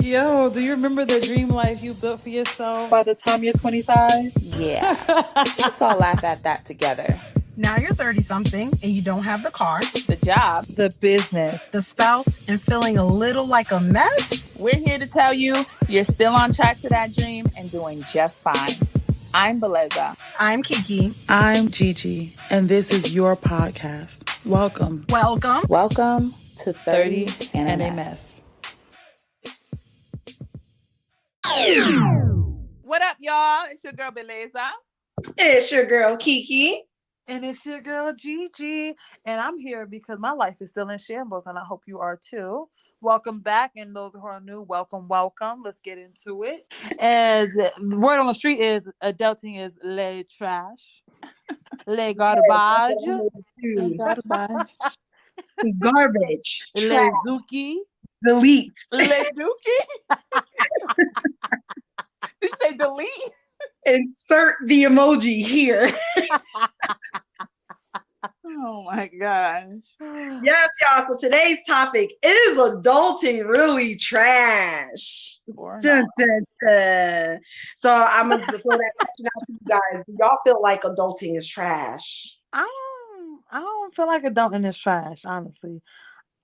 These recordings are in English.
Yo, do you remember the dream life you built for yourself by the time you're 25? Yeah. Let's all laugh at that together. Now you're 30 something and you don't have the car, the job, the business, the spouse, and feeling a little like a mess. We're here to tell you you're still on track to that dream and doing just fine. I'm Beleza. I'm Kiki. I'm Gigi. And this is your podcast. Welcome. Welcome to 30 and a Mess. What up, y'all? It's your girl Beleza. It's your girl Kiki. And it's your girl Gigi. And I'm here because my life is still in shambles, and I hope you are too. Welcome back. And those who are new, welcome. Let's get into it. And the word on the street is adulting is le trash. Le garbage. Garbage. Le zuki. Delete. Le dookie. Did you say delete? Insert the emoji here. Oh my gosh. Yes, y'all. So today's topic is adulting really trash. Dun, dun, dun. So I'm gonna throw that question out to you guys. Do y'all feel like adulting is trash? I don't feel like adulting is trash, honestly.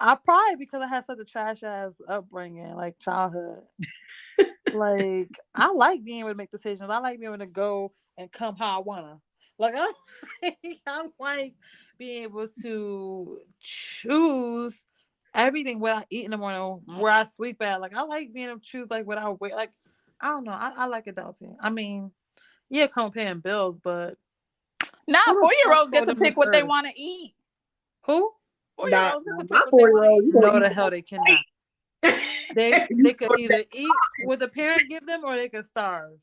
I probably because I had such a trash ass upbringing, like childhood. Like I like being able to make decisions. I like being able to go and come how I wanna. Like I like being able to choose everything, what I eat in the morning, where I sleep at. Like I like being able to choose like what I wear. Like I don't know. I like adulting. I mean, yeah, come paying bills, but 4-year-olds get to pick what they want to eat. Who? 4-year-olds get to pick My what they want 4-year-old. to eat. No, the hell they cannot. They could either eat what the parent give them, or they could starve.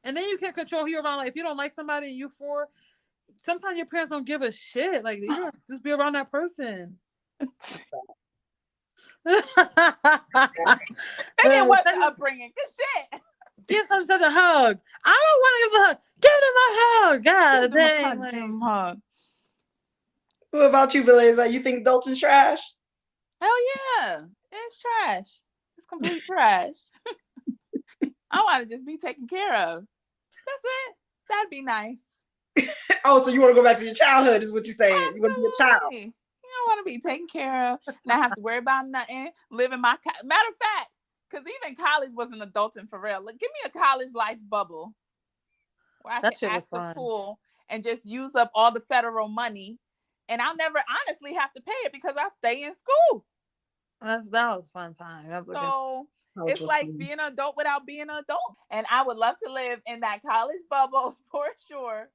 And then you can control who you're around. Like if you don't like somebody and you 4, sometimes your parents don't give a shit. Like you don't just be around that person. And then what's the upbringing? Good shit. Give such a hug. I don't want to give a hug. Give them a hug. God dang. Give them a hug. What about you, Beleza? You think adulting's trash? Hell yeah. It's trash. It's complete trash. I want to just be taken care of. That's it. That'd be nice. Oh, so you want to go back to your childhood is what you're saying. Absolutely. You want to be a child. You don't want to be taken care of, not have to worry about nothing, live in my... Matter of fact, because even college wasn't adulting for real. Like, give me a college life bubble where I can act the fool and just use up all the federal money, and I'll never honestly have to pay it because I stay in school. That was a fun time. It's like being an adult without being an adult. And I would love to live in that college bubble for sure.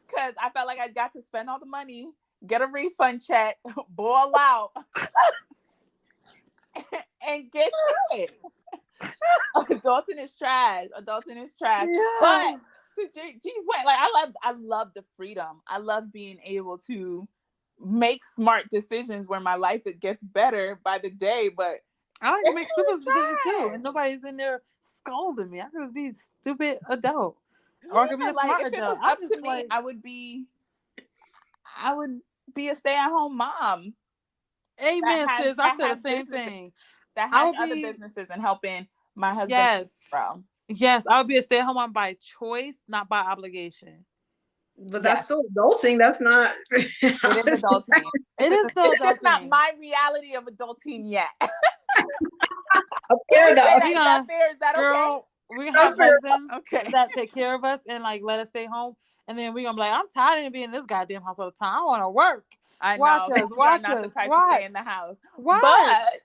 Because I felt like I got to spend all the money, get a refund check, ball out, and get to it. Adulting is trash. Yeah. But to G's point, like I love the freedom. I love being able to make smart decisions where my life it gets better by the day. But I like to make stupid decisions too, and nobody's in there scolding me. I could just be a stupid adult, or I could be a smart adult. If it was up to me, I would be a stay-at-home mom. Amen, sis. I said the same thing. That has other businesses and helping my husband. Yes, I would be a stay-at-home mom by choice, not by obligation. But that's still adulting. That's not. It is adulting. It is still adulting. It's just not my reality of adulting yet. Fair enough. Is that girl, okay? We have husbands that take care of us and like let us stay home, and then we're gonna be like, I'm tired of being in this goddamn house all the time. I want to work. I know. Watch us. Not the type to stay in the house. What? But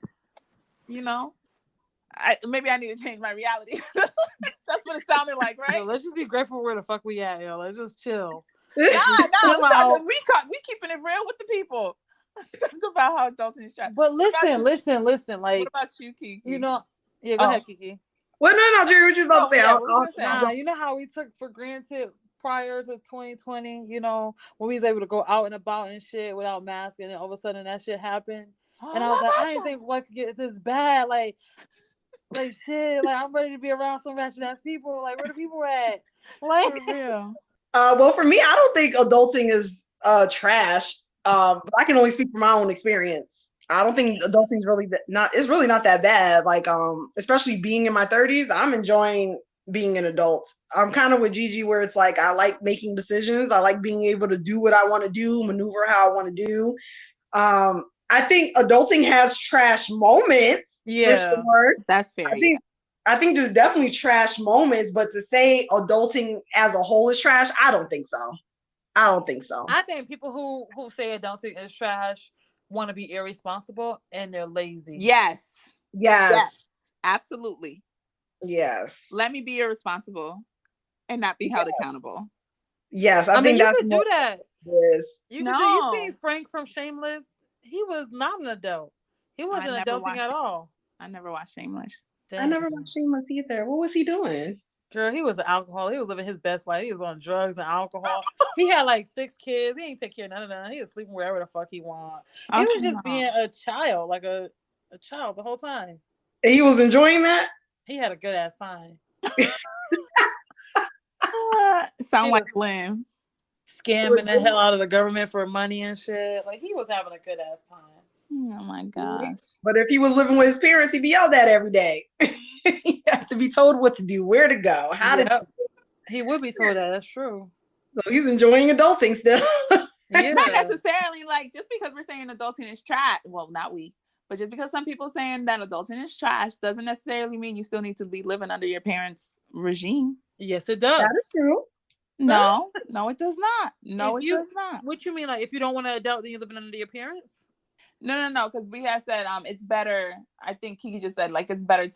maybe I need to change my reality. That's what it sounded like, right? Yo, let's just be grateful where the fuck we at, yo. Let's just chill. No, we keeping it real with the people. Let's talk about how adulting is trash. But listen. Like, what about you, Kiki? Go ahead, Kiki. Well, no, Jerry, what you about to say? You know how we took for granted prior to 2020, when we was able to go out and about and shit without masks, and then all of a sudden that shit happened. And I was like, I didn't think life could get this bad. Like shit, like I'm ready to be around some ratchet ass people. Like, where the people at? Like, for real. Well, for me, I don't think adulting is trash. But I can only speak from my own experience. I don't think adulting's really it's really not that bad. Like, especially being in my 30s, I'm enjoying being an adult. I'm kind of with Gigi where it's like I like making decisions. I like being able to do what I want to do, maneuver how I want to do. I think adulting has trash moments. For sure. That's fair. I think there's definitely trash moments, but to say adulting as a whole is trash, I don't think so. I think people who say adulting is trash want to be irresponsible and they're lazy. Yes. Absolutely. Yes. Let me be irresponsible and not be held accountable. Yes, I think you could do that. Yes. You see Frank from Shameless. He was not an adult. He wasn't adulting at all. I never watched Shameless. I never watched Shameless either. What was he doing? Girl, he was an alcoholic. He was living his best life. He was on drugs and alcohol. He had like 6 kids. He ain't take care of none of them. He was sleeping wherever the fuck he want. He was just being a child, like a child the whole time. And he was enjoying that? He had a good ass time. Sound like Slim. Scamming the hell out of the government for money and shit. Like, he was having a good ass time. Oh my gosh. But if he was living with his parents, he'd be yelled at every day. He has to be told what to do, where to go, how to do it. He would be told that. That's true. So he's enjoying adulting still. Not necessarily, like, just because we're saying adulting is trash. Well, not we. But just because some people saying that adulting is trash doesn't necessarily mean you still need to be living under your parents' regime. Yes, it does. That is true. No, it does not. No, it does not. What you mean? Like, if you don't want to adult, then you're living under your parents? No. Because we have said it's better. I think Kiki just said, like, it's better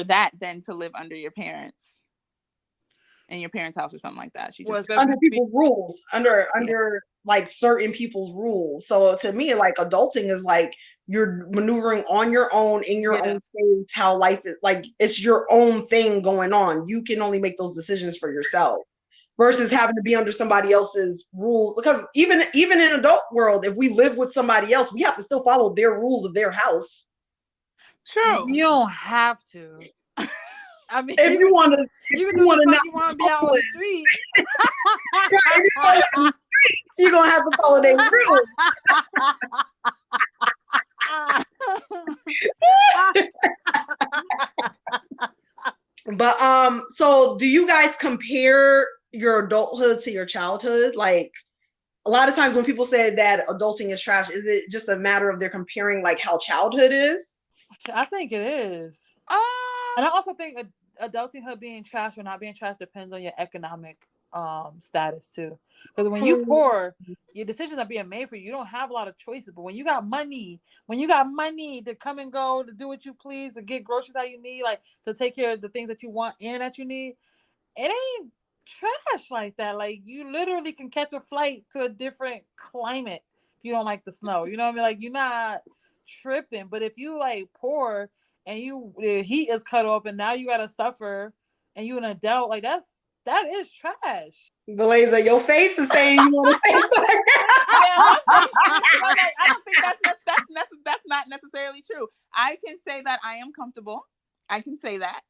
that than to live under your parents in your parents' house or something like that. She just under people's rules, under like certain people's rules. So to me, like, adulting is like you're maneuvering on your own in your own space. How life is, like, it's your own thing going on. You can only make those decisions for yourself. Versus having to be under somebody else's rules, because even in adult world, if we live with somebody else, we have to still follow their rules of their house. True. You don't have to. I mean, if you want to, you can do what you want to be out on the street. Right, if you go out on the street, you're gonna have to follow their rules. But so do you guys compare your adulthood to your childhood? Like, a lot of times when people say that adulting is trash, is it just a matter of they're comparing like how childhood is? I think it is. And I also think adultinghood being trash or not being trash depends on your economic status too. Because when you poor, your decisions are being made for you. You don't have a lot of choices. But when you got money to come and go, to do what you please, to get groceries how you need, like to take care of the things that you want and that you need, it ain't trash like that. Like, you literally can catch a flight to a different climate if you don't like the snow. You know what I mean? Like, you're not tripping. But if you like poor and the heat is cut off and now you gotta suffer and you an adult, like that is trash. Belaza, your face is saying you want to say that. I don't think that's not necessarily true. I can say that I am comfortable. I can say that.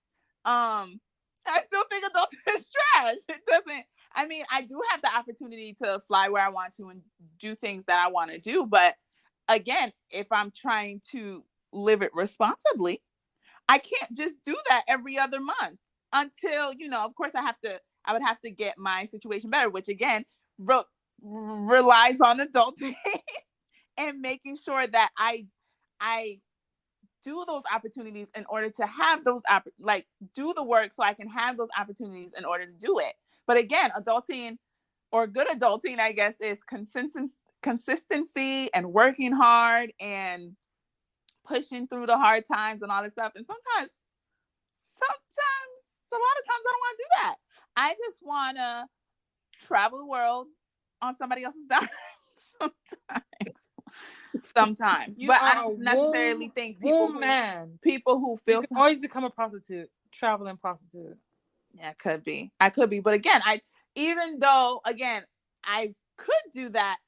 I still think adulting is trash. It doesn't. I mean, I do have the opportunity to fly where I want to and do things that I want to do. But again, if I'm trying to live it responsibly, I can't just do that every other month until, of course I would have to get my situation better, which again, relies on adulting and making sure that I do those opportunities in order to have those do the work so I can have those opportunities in order to do it. But again, adulting, or good adulting, I guess, is consistency and working hard and pushing through the hard times and all this stuff. And sometimes a lot of times I don't want to do that. I just want to travel the world on somebody else's dime sometimes. But I don't necessarily think people who feel you can always become a prostitute, traveling prostitute. Yeah, could be. I could be. But again, even though again I could do that,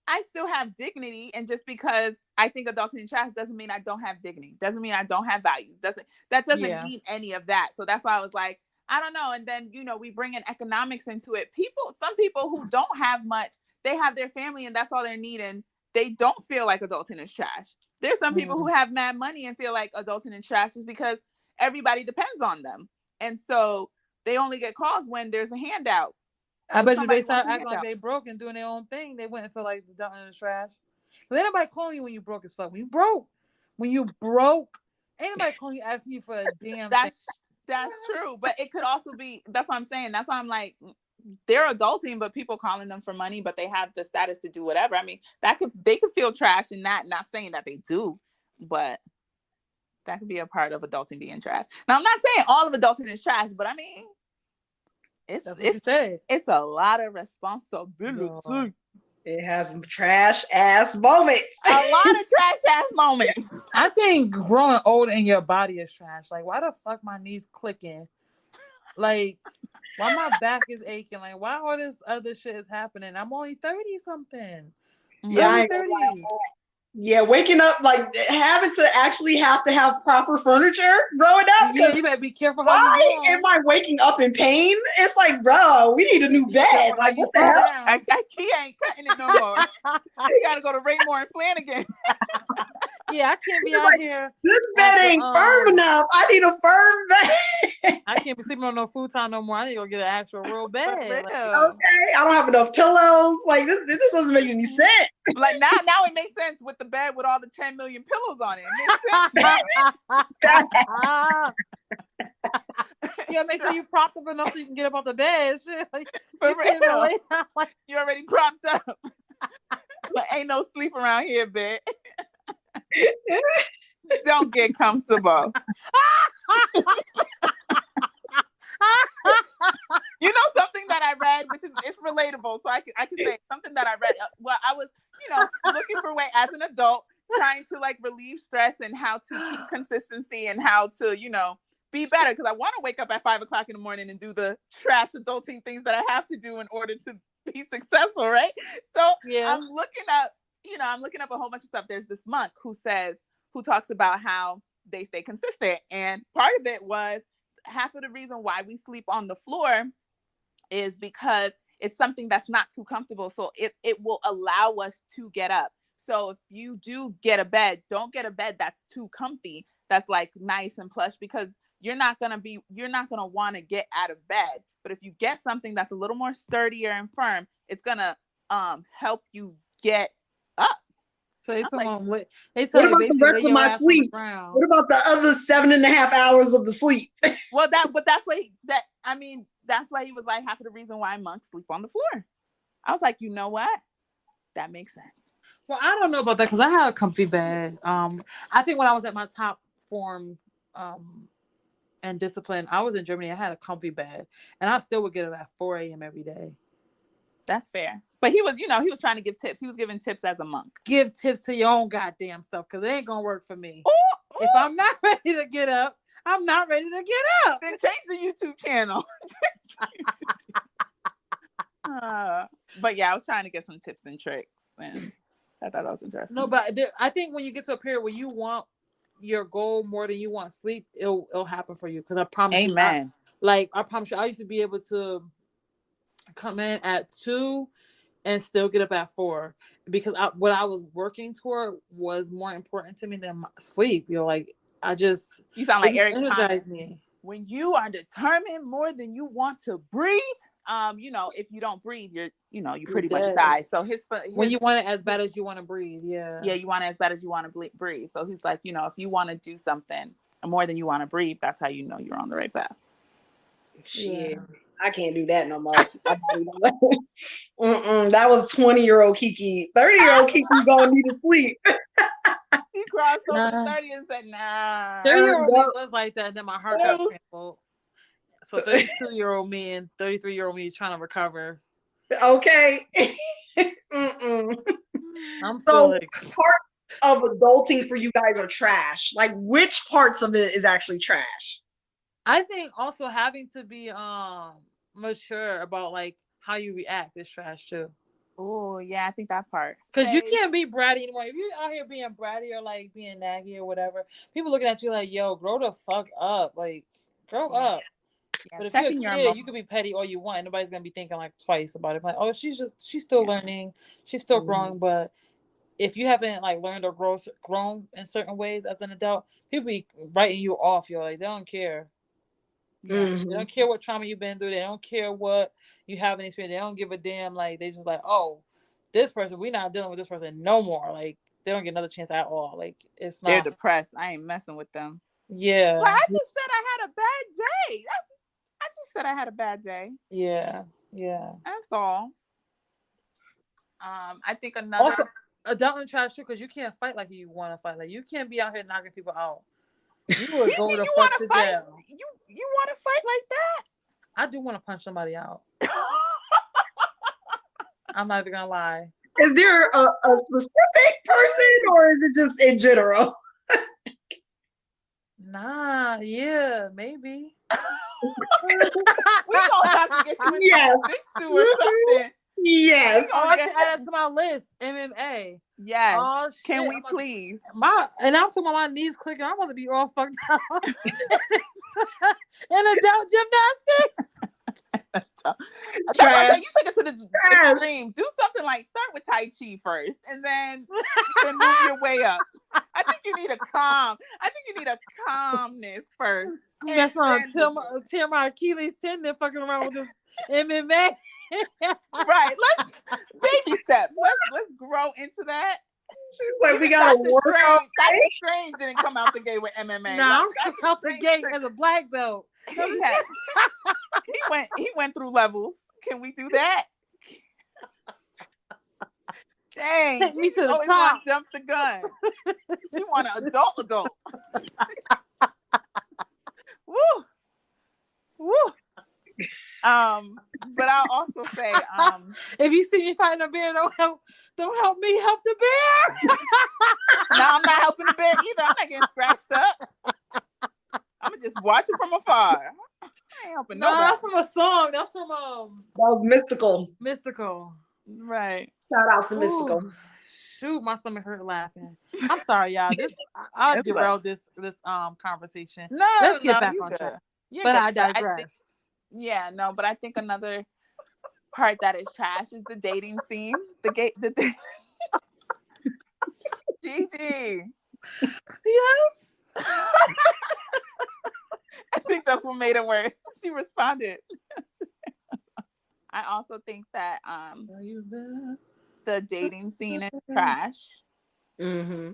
I still have dignity. And just because I think adulting is trash doesn't mean I don't have dignity. Doesn't mean I don't have values. That doesn't mean any of that. So that's why I was like, I don't know. And then, we bring in economics into it. Some people who don't have much, they have their family and that's all they're needing. they don't feel like adulting is trash. There's some people who have mad money and feel like adulting is trash just because everybody depends on them. And so they only get calls when there's a handout. I bet you they start acting like they broke and doing their own thing. They wouldn't feel like adulting is trash. But ain't nobody calling you when you broke as fuck. When you broke, ain't nobody calling you asking you for a damn thing. That's true. But it could also be, that's what I'm saying. That's why I'm like, they're adulting, but people calling them for money, but they have the status to do whatever. I mean, they could feel trash in that, not saying that they do, but that could be a part of adulting being trash. Now, I'm not saying all of adulting is trash, but I mean, it's a lot of responsibility. No. It has some trash ass moments. A lot of trash ass moments. I think growing old in your body is trash. Like, why the fuck my knees clicking? Like, why my back is aching? Like, why all this other shit is happening? I'm only 30 something. Yeah, yeah, waking up, like having to actually have to have proper furniture growing up. Yeah, you better be careful. Why am I waking up in pain? It's like, bro, we need a new bed. Like, what the hell? That key ain't cutting it no more. You gotta go to Raymore and Flanagan. Yeah, I can't be out here. This bed ain't firm enough. I need a firm bed. I can't be sleeping on no futon no more. I need to go get an actual real bed. Okay, I don't have enough pillows. Like, this doesn't make any sense. Like now it makes sense with the bed with all the 10 million pillows on it. It makes sense. Yeah, make sure you propped up enough so you can get up off the bed. Shit. Like, for real. You already propped up. But ain't no sleep around here, bitch. Don't get comfortable. You know something that I read, which is it's relatable, so I can say something that I read. Well, I was, looking for a way as an adult, trying to like relieve stress and how to keep consistency and how to, be better, because I want to wake up at 5 o'clock in the morning and do the trash adulting things that I have to do in order to be successful, right? So yeah. I'm looking up a whole bunch of stuff. There's this monk who talks about how they stay consistent, and part of it was half of the reason why we sleep on the floor is because it's something that's not too comfortable. So it will allow us to get up. So if you do get a bed, don't get a bed that's too comfy, that's like nice and plush, because you're not going to want to get out of bed. But if you get something that's a little more sturdier and firm, it's going to help you get up. So what about the rest of my sleep? What about the other 7.5 hours of the sleep? Well, that's why he was like, half of the reason why monks sleep on the floor. I was like, you know what? That makes sense. Well, I don't know about that because I had a comfy bed. I think when I was at my top form and discipline, I was in Germany. I had a comfy bed, and I still would get up at 4 a.m. every day. That's fair. But he was trying to give tips. He was giving tips as a monk. Give tips to your own goddamn self, because it ain't gonna work for me. Ooh. If I'm not ready to get up, I'm not ready to get up. Then change the YouTube channel. But yeah, I was trying to get some tips and tricks, and I thought that was interesting. No, but I think when you get to a period where you want your goal more than you want sleep, it'll happen for you. Because I promise you. Amen. I promise you, I used to be able to come in at 2 and still get up at 4, because what I was working toward was more important to me than my sleep. You sound like Eric energized Thomas. Me. When you are determined more than you want to breathe, if you don't breathe, you're pretty much die. So when you want it as bad as you want to breathe, yeah, you want it as bad as you want to breathe. So he's like, if you want to do something more than you want to breathe, that's how you know you're on the right path. Shit. Yeah. I can't do that no more. That was 20-year-old Kiki. 30-year-old Kiki gonna need to sleep. She crossed over 30 and said, nah. 30-year-old me was like that, and then my heart got crumpled. So 32-year-old me and 33-year-old me trying to recover. Okay. I'm so like, parts of adulting for you guys are trash. Like, which parts of it is actually trash? I think also having to be mature about like how you react is trash too. Oh yeah, I think that part. Because you can't be bratty anymore. If you're out here being bratty or like being naggy or whatever, people looking at you like, yo, grow the fuck up. Like, grow up. Yeah, but if you're a kid, you could be petty all you want. Nobody's gonna be thinking like twice about it. Like, oh, she's still learning, she's still growing. But if you haven't like learned or grown in certain ways as an adult, people be writing you off. You're like, they don't care. Yeah. They don't care what trauma you've been through. They don't care what you haven't experienced. They don't give a damn. Like, they just like, oh, this person, we're not dealing with this person no more. Like, they don't get another chance at all. Like, it's They're not. depressed. I ain't messing with them. Yeah. But I just said I had a bad day. I just said I had a bad day. Yeah. Yeah. That's all. I think another. Also, adult and trash too, because you can't fight like you want to fight. Like, you can't be out here knocking people out. You would go to you fuck want to to fight? jail. You want to fight like that? I do want to punch somebody out. I'm not even gonna lie. Is there a specific person, or is it just in general? Nah, yeah, maybe. We gonna have to get you into Yes. jujitsu or something. Yes. Oh, I can add that to my list. MMA. Yes. Oh, shit. Can we please? And I'm talking about my knees clicking. I'm about to be all fucked up. And adult gymnastics. Trash. You took it to the extreme. Do something like start with Tai Chi first, and then move your way up. I think you need a calmness first. That's why tear my Achilles tendon fucking around with this MMA. Right. Let's baby steps. Let's grow into that. She's like, we gotta work out. Dr. Strange didn't come out the gate with MMA. Nah, I'm coming out the gate as a black belt. He went through levels. Can we do that? Dang, take me to the always top. Want to jump the gun. She want an adult. Woo. Woo. But I'll also say, if you see me fighting a bear, don't help me help the bear. No, I'm not helping the bear either. I'm not getting scratched up. I'm gonna just watch it from afar. I ain't helping nobody. That's from a song. That's from That was Mystical. Mystical. Right. Shout out to Mystical. Ooh, shoot, my stomach hurt laughing. I'm sorry, y'all. I derailed this conversation. No, let's get back on track. But I digress. But I think another part that is trash is the dating scene. Gigi. Yes. I think that's what made it worse. She responded. I also think that the dating scene is trash. Mm-hmm.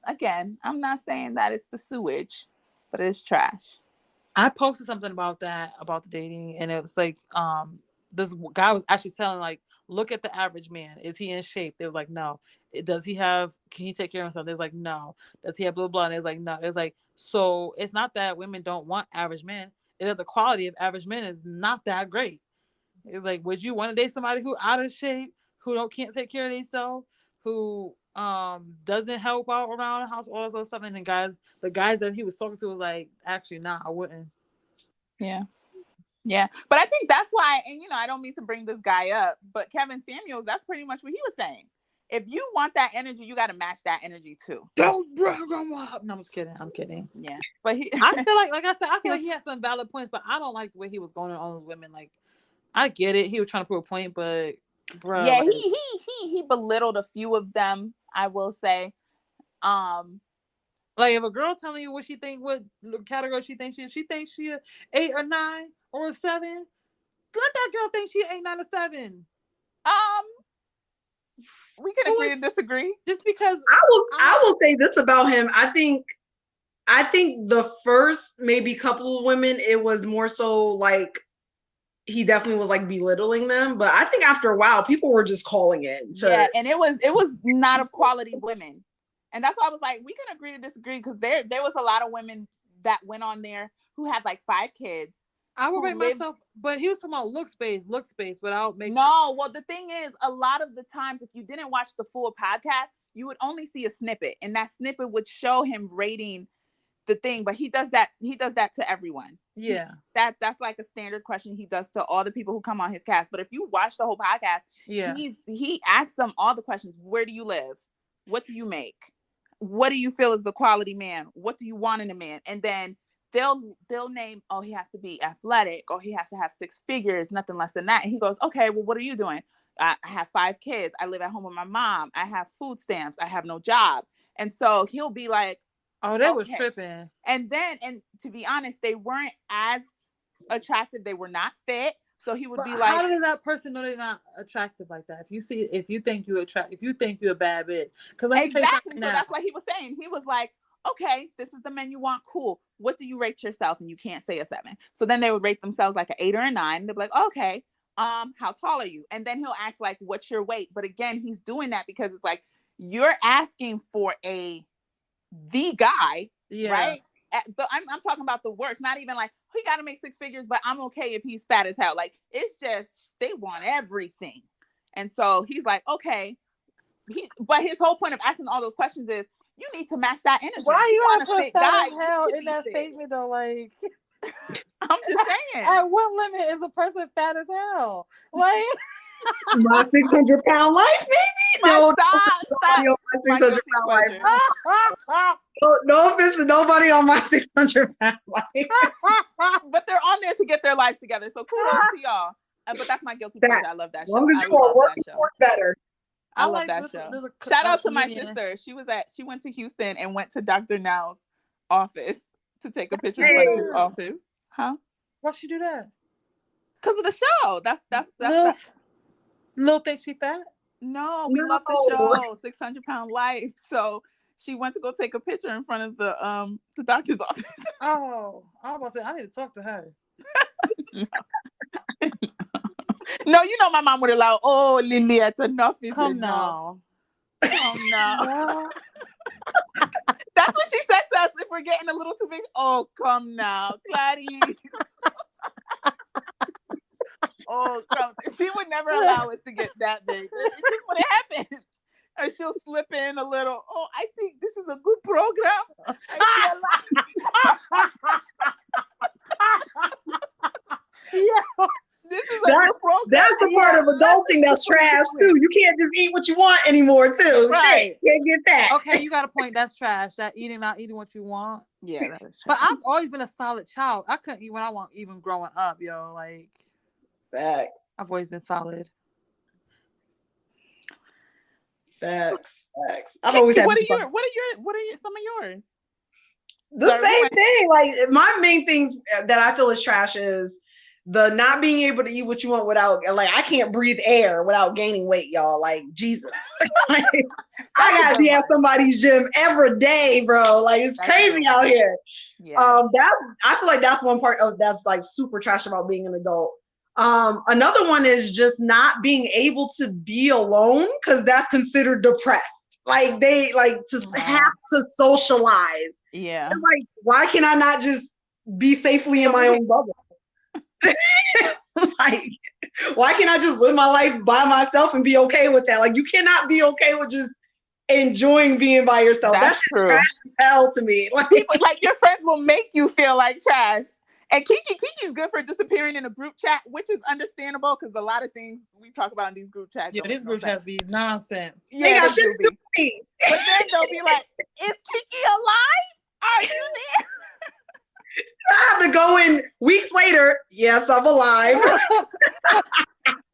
Again, I'm not saying that it's the sewage, but it's trash. I posted something about the dating, and it was like, this guy was actually telling, like, look at the average man. Is he in shape? They was like, no. Can he take care of himself? There's like, no. Does he have blah, blah? And it's like, no. It's like, so it's not that women don't want average men. It's that the quality of average men is not that great. It's like, would you want to date somebody who out of shape, who can't take care of themselves, who doesn't help out around the house, all this other stuff? And then the guys that he was talking to was like, actually, nah, I wouldn't. Yeah. But I think that's why, and I don't mean to bring this guy up, but Kevin Samuels, that's pretty much what he was saying. If you want that energy, you got to match that energy too. Don't brag on my... No, I'm just kidding. I'm kidding. Yeah. But I feel like I said, he had some valid points, but I don't like the way he was going on with women. Like, I get it. He was trying to prove a point, but bro. Yeah, like, he belittled a few of them, I will say. Like, if a girl telling you what category she thinks she thinks she 8 or 9 or 7, let that girl think she 8, 9, or 7. We can agree to disagree. Just because I will say this about him. I think the first maybe couple of women, it was more so like he definitely was like belittling them. But I think after a while, people were just calling it. And it was not of quality women. And that's why I was like, we can agree to disagree, because there was a lot of women that went on there who had like 5 kids. I would rate myself, but he was talking about look space without making. No, well, the thing is, a lot of the times, if you didn't watch the full podcast, you would only see a snippet, and that snippet would show him rating the thing. But he does that to everyone. Yeah, that's like a standard question he does to all the people who come on his cast. But if you watch the whole podcast, he asks them all the questions. Where do you live? What do you make? What do you feel is the quality man? What do you want in a man? And then they'll name, oh, he has to be athletic, or he has to have 6 figures, nothing less than that. And he goes, okay, well, what are you doing? I have 5 kids. I live at home with my mom. I have food stamps. I have no job. And so he'll be like, oh, they was tripping. And to be honest, they weren't as attractive. They were not fit. So he would be like, how does that person know they're not attractive like that? If you think you're a bad bitch. Because exactly. So that's what he was saying. He was like, okay, this is the men you want. Cool. What do you rate yourself? And you can't say a 7. So then they would rate themselves like an 8 or a 9. They'd be like, okay, how tall are you? And then he'll ask like, what's your weight? But again, he's doing that because it's like, you're asking for the guy, right? But I'm talking about the worst. Not even like, he got to make 6 figures, but I'm okay if he's fat as hell. Like, it's just, they want everything. And so he's like, okay. But his whole point of asking all those questions is, you need to match that energy. Why you gotta put fat as hell in that statement though? Like, I'm just saying. At what limit is a person fat as hell? Like, my 600-pound life, maybe? No, stop. My 600-pound life. No offense to nobody on my 600-pound life. But they're on there to get their lives together. So kudos to y'all. But that's my guilty pleasure. I love that show. As long as you are working for it better. I love that show. Shout out to my sister. She went to Houston and went to Dr. Now's office to take a picture in front of his office. Huh? Why'd she do that? Because of the show. That's Little think she fat? No, we love the show, 600-Pound Life. So she went to go take a picture in front of the doctor's office. Oh, I was about to say, I need to talk to her. No, you know my mom would allow, oh, Liliette, enough is Come enough. now. Come now. That's what she said to us if we're getting a little too big. Oh, come now, Clarice. Oh, come. She would never allow it to get that big. It's just what happened. Or she'll slip in a little, oh, I think this is a good program. Yeah. This is a good program. That's the part of adulting that's trash too. You can't just eat what you want anymore too. Right. Shit, can't get that. Okay, you got a point. That's trash. That not eating what you want. Yeah, that is trash. But I've always been a solid child. I couldn't eat what I want even growing up, yo. Like, fact. I've always been solid. Facts. I've always had. What are some of yours? The same thing. Like, my main things that I feel is trash is the not being able to eat what you want without, like, I can't breathe air without gaining weight, y'all. Like, Jesus. Like, I gotta be at somebody's gym every day, bro. Like, it's crazy out here. Yeah. I feel like that's one part of that's like super trash about being an adult. Another one is just not being able to be alone because that's considered depressed. Like, they like to have to socialize. Yeah. And like, why can I not just be safely in my own bubble? Like, why can't I just live my life by myself and be okay with that? Like, you cannot be okay with just enjoying being by yourself. That's true. Trash as hell to me. Like, people, like, your friends will make you feel like trash. And Kiki's good for disappearing in a group chat, which is understandable because a lot of things we talk about in these group chats. Yeah, these group chats be nonsense. Yeah, they got shit to be. But then they'll be like, "Is Kiki alive? Are you there?" I have to go in weeks later. Yes, I'm alive.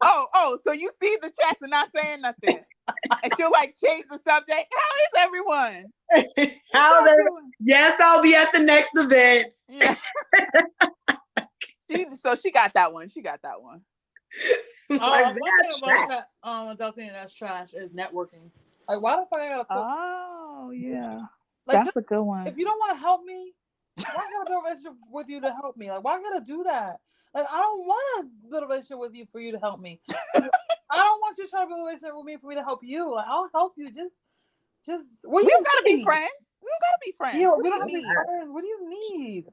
Oh, so you see the chats and not saying nothing. And she'll like change the subject. How is everyone? How's everyone? Yes, I'll be at the next event. Yeah. So she got that one. Like, one thing about adulting that's trash is networking. Like, why the fuck I gotta talk? Oh, yeah. Like, that's a good one. If you don't want to help me, why gotta build a relationship with you to help me? Like, why gotta do that? Like, I don't want to build a relationship with you for you to help me. I don't want you to try to build a relationship with me for me to help you. Like, I'll help you. Just. We don't gotta be friends. We don't gotta be friends. Yeah, we don't gotta be friends. What do you need?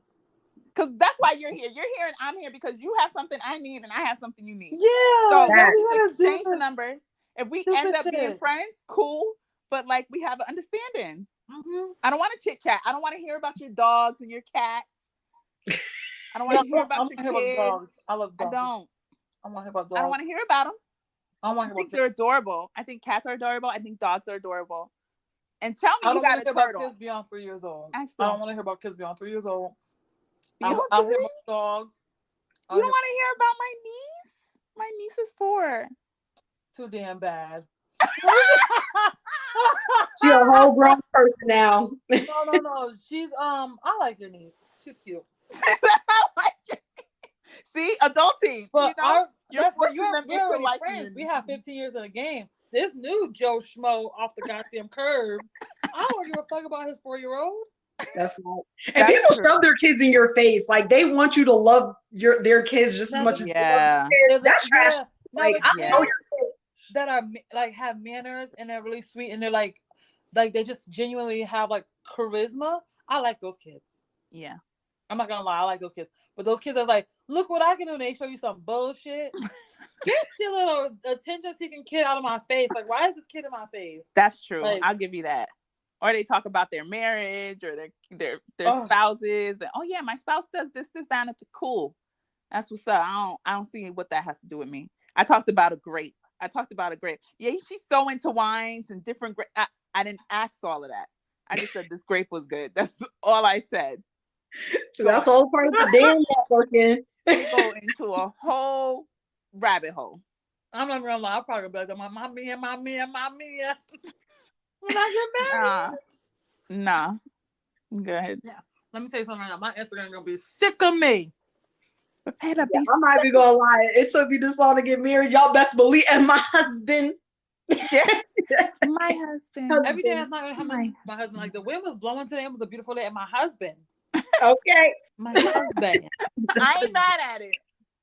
Because that's why you're here. You're here and I'm here because you have something I need and I have something you need. Yeah. So we exchange numbers. If we end up being friends, cool. But like, we have an understanding. Mm-hmm. I don't want to chit chat. I don't want to hear about your dogs and your cats. I don't want to hear about your kids. Dogs. I love dogs. I want to hear about dogs. I don't want to hear about them. I think they're adorable. I think cats are adorable. I think dogs are adorable. And tell me you got a turtle. About kids beyond 3 years old. I don't want to hear about kids beyond 3 years old. I'll hear about dogs. You don't want to hear about my niece? My niece is 4. Too damn bad. She a whole grown person now. No. She's I like your niece. She's cute. See, adulting. But you're forcing them we're into already liking friends. your We have 15 years in the game. This new Joe Schmo off the goddamn curb. I don't give a fuck about his 4-year-old. That's right. And people shove their kids in your face. Like they want you to love their kids just as much as they love your kids. That's trash. Like I know your kids that are like have manners and they're really sweet and they're like they just genuinely have like charisma. I like those kids. Yeah. I'm not gonna lie, I like those kids. But those kids are like, look what I can do, and they show you some bullshit. Get your little attention-seeking kid out of my face. Like, why is this kid in my face? That's true. Like, I'll give you that. Or they talk about their marriage or their spouses. And, oh yeah, my spouse does this, that, and cool. That's what's up. I don't see what that has to do with me. I talked about a grape. Yeah, she's so into wines and different grapes. I didn't ask all of that. I just said this grape was good. That's all I said. That's the whole part of the damn networking. We go into a whole rabbit hole. I'm not gonna lie, I'll probably be like, my Mia. When I get married. Nah. Go ahead. Yeah. Let me tell you something right now. My Instagram gonna be sick of me. I might be gonna lie. It took me this long to get married. Y'all best believe, and my husband. Yeah. My husband. Every day I'm not gonna have my husband. Like the wind was blowing today. It was a beautiful day. And my husband. Okay. My husband. I ain't mad at it.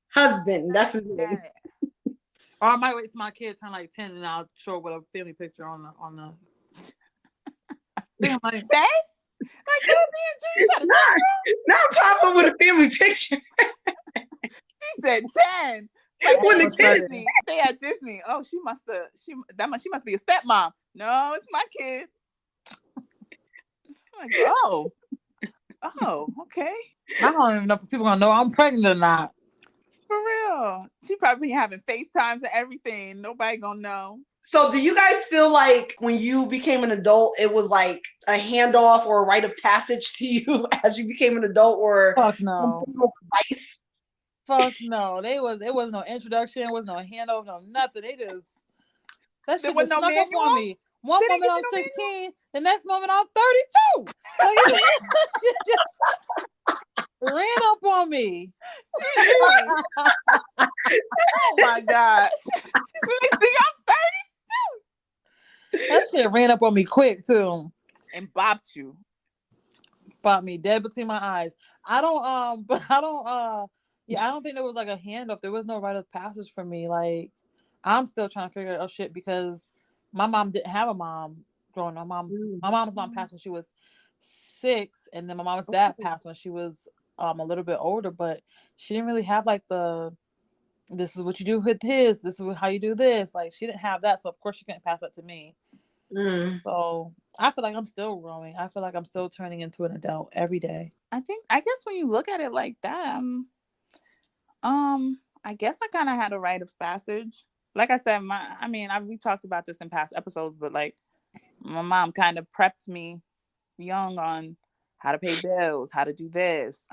Husband. That's his name. Or I might wait till my kid turn like 10 and I'll show up with a family picture on the. Like, not Papa with a family picture. She said 10. Like when the Disney, they had Disney. Oh, she must be a stepmom. No, it's my kid. I'm like, oh, okay. I don't even know if people gonna know I'm pregnant or not. For real. She probably having FaceTimes and everything. Nobody gonna know. So do you guys feel like when you became an adult, it was like a handoff or a rite of passage to you as you became an adult, or fuck no advice? Fuck no. It was no introduction, it was no handoff, no nothing. They just that shit just snuck up on me. One moment I'm 16, the next moment I'm 32. Like, shit just ran up on me. Oh my gosh. She's 16, I'm 32. That shit ran up on me quick too. And bopped you. Bopped me dead between my eyes. I don't think there was like a handoff. There was no rite of passage for me. Like, I'm still trying to figure out shit because my mom didn't have a mom growing up. My mom's mom passed when she was 6, and then my mom's dad passed when she was a little bit older, but she didn't really have like this is what you do with this is how you do this. Like, she didn't have that, so of course she couldn't pass that to me. So I feel like I'm still growing. I feel like I'm still turning into an adult every day. I guess when you look at it like that, I guess I kind of had a rite of passage. Like I said, we talked about this in past episodes, but like my mom kind of prepped me young on how to pay bills, how to do this,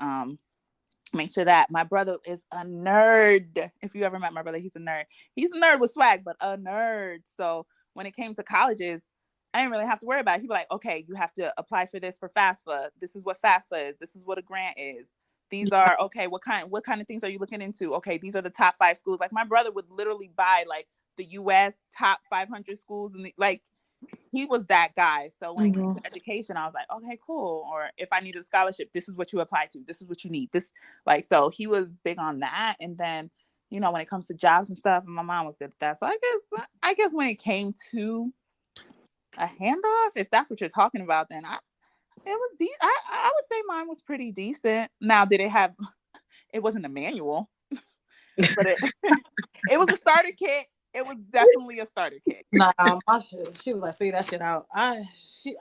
make sure that my brother is a nerd. If you ever met my brother, he's a nerd. He's a nerd with swag, but a nerd. So when it came to colleges, I didn't really have to worry about it. He'd be like, okay, you have to apply for this for FAFSA. This is what FAFSA is. This is what a grant is. These are, okay, what kind of things are you looking into? Okay, these are the top 5 schools. Like, my brother would literally buy like the US top 500 schools, and like, he was that guy. So when it came to education, I was like, okay, cool. Or if I needed a scholarship, this is what you apply to. This is what you need. This, like, so he was big on that. And then, you know, when it comes to jobs and stuff, my mom was good at that. So I guess when it came to a handoff, if that's what you're talking about, then it was I would say mine was pretty decent. Now, did it have? It wasn't a manual, but it was a starter kit. It was definitely a starter kit. Nah, my shit. She was like, figure that shit out. I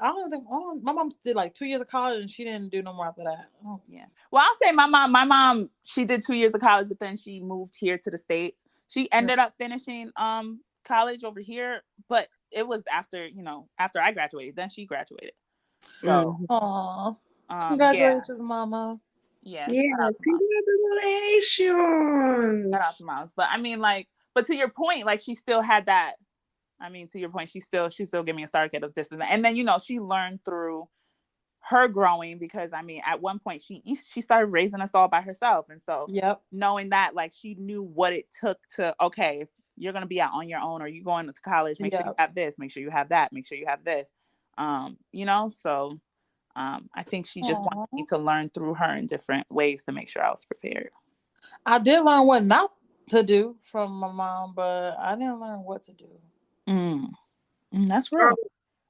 don't think my mom did like 2 years of college and she didn't do no more after that. Oh. Yeah. Well, I'll say my mom, she did 2 years of college, but then she moved here to the States. She ended up finishing college over here, but it was after I graduated. Then she graduated. So, congratulations, Mama. Yeah. Yes, congratulations. Shout out to moms. But I mean, like, But to your point, like she still had that. I mean, to your point, she still gave me a start at of this and that. And then, you know, she learned through her growing, because I mean, at one point she started raising us all by herself. And so knowing that, like, she knew what it took to, okay, if you're going to be out on your own or you're going to college, make sure you have this, make sure you have that, make sure you have this, you know? So I think she just wanted me to learn through her in different ways to make sure I was prepared. I did learn what not to do from my mom, but I didn't learn what to do. That's real.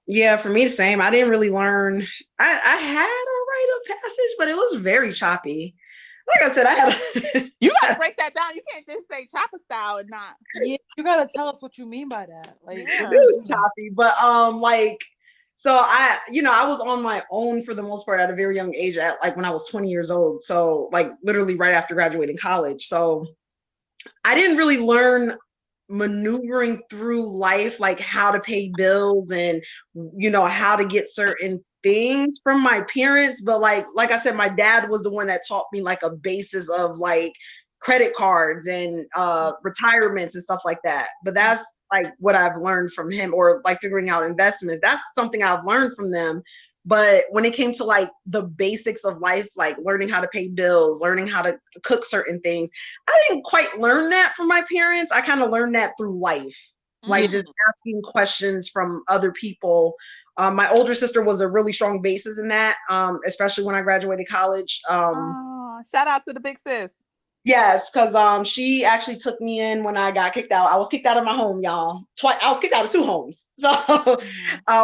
Yeah, for me the same. I didn't really learn. I had a rite of passage, but it was very choppy. Like I said, I had you gotta break that down. You can't just say chopper style and not. Yeah, you gotta tell us what you mean by that. Like it was choppy, but like, so I was on my own for the most part at a very young age, at like when I was 20 years old. So like literally right after graduating college. So I didn't really learn maneuvering through life, like how to pay bills and, you know, how to get certain things from my parents. But like I said, my dad was the one that taught me like a basis of like credit cards and retirements and stuff like that. But that's like what I've learned from him, or like figuring out investments. That's something I've learned from them. But when it came to like the basics of life, like learning how to pay bills, learning how to cook certain things, I didn't quite learn that from my parents. I kind of learned that through life, like just asking questions from other people. My older sister was a really strong basis in that, especially when I graduated college. Shout out to the big sis. Yes, because she actually took me in when I got kicked out. I was kicked out of my home, y'all. I was kicked out of 2 homes. So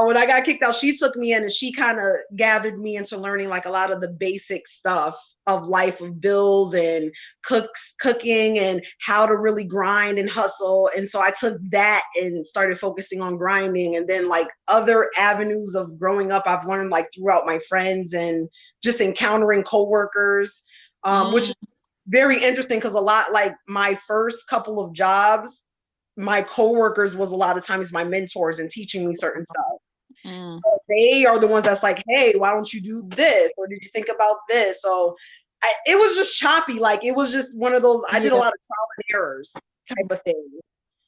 when I got kicked out, she took me in and she kind of gathered me into learning like a lot of the basic stuff of life, of bills and cooking and how to really grind and hustle. And so I took that and started focusing on grinding. And then like other avenues of growing up, I've learned like throughout my friends and just encountering coworkers, which is very interesting, because a lot, like my first couple of jobs, my coworkers was a lot of times my mentors and teaching me certain stuff. So they are the ones that's like, hey, why don't you do this? Or did you think about this? So it was just choppy. Like it was just one of those, I did a lot of trial and errors type of thing.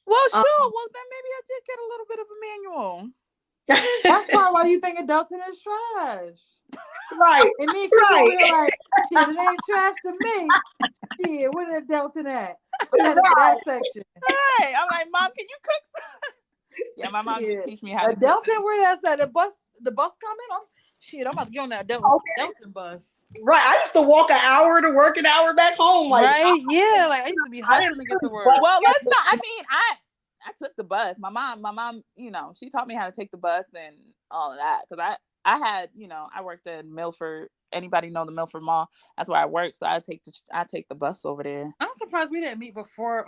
Well, sure. Well, then maybe I did get a little bit of a manual. That's probably why you think adulting is trash. Right. And me and Chris like, shit, it ain't trash to me. Shit, where the adulting at? We had to get that section. Right. I'm like, Mom, can you cook some? Yeah, my mom did teach me how to cook. Adulting, where that's at? The bus coming? I'm about to get on that adulting bus. Right. I used to walk an hour to work, an hour back home. Like, right? Yeah. Like I used to be hustling to get to work. Well, let's not. I mean, I took the bus. My mom, you know, she taught me how to take the bus and all of that, because I had, you know, I worked in Milford. Anybody know the Milford Mall? That's where I work. So I take the bus over there. I'm surprised we didn't meet before